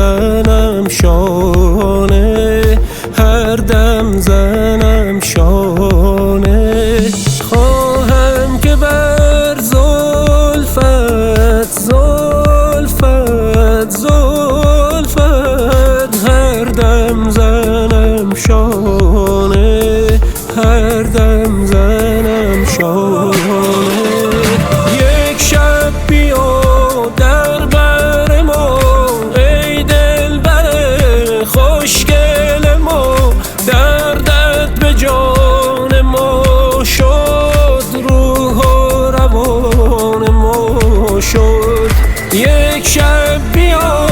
زنم شانه، هر دم زنم شانه. خواهم که بر زلفت زلفت زلفت هر دم زنم شانه، هر دم زنم شانه. یک شب بیا در بر ما ای دلبر خوشگل ما، دردت به جان ما شد، روح و روان ما شد. یک شب بیا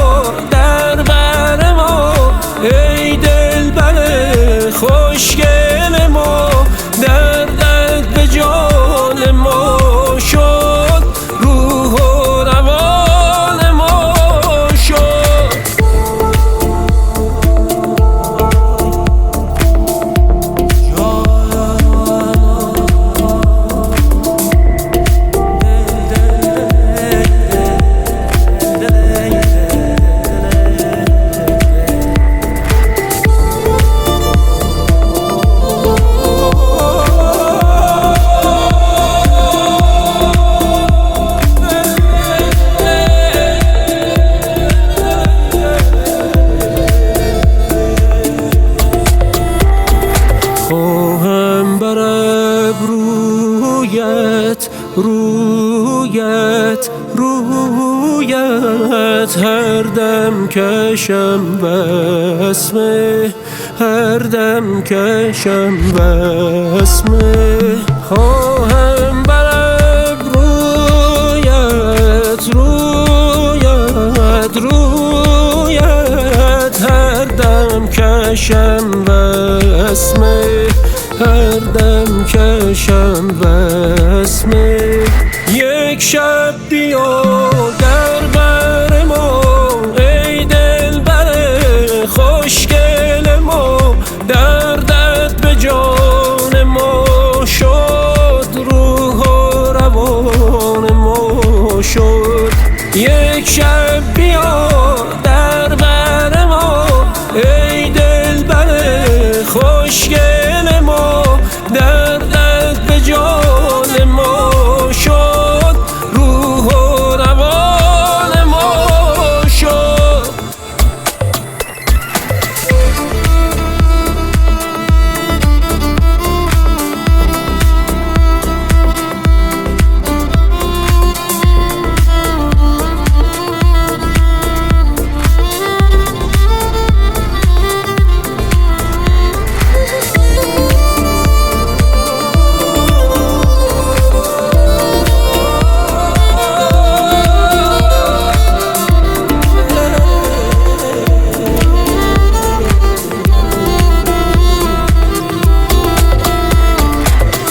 در بر ما ای دلبر خوشگل ما، دردت به جان ما شد، روح و روان ما شد. خواهم بر ابرویت رویت رویت هر دم کشم بسمه، هر دم کشم بسمه. خواهم بر ابرویت رویت رویت هر دم کشم بسمه، هر دم کشم بسمه. یک شب بیا در بر ما ای دلبر خوشگل ما، دردت به جان ما شد، روح و روان ما شد. یک شب بیا در بر ما ای دلبر خوشگل ما، دردت به جان ما شد، روح و روان ما شد.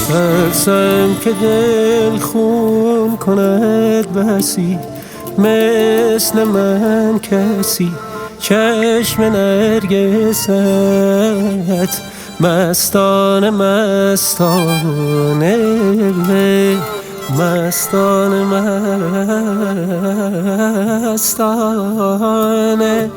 ترسم که دل خون کند بسی، مثل من کسی چشم نرگست مستانه مستانه مستانه مستانه.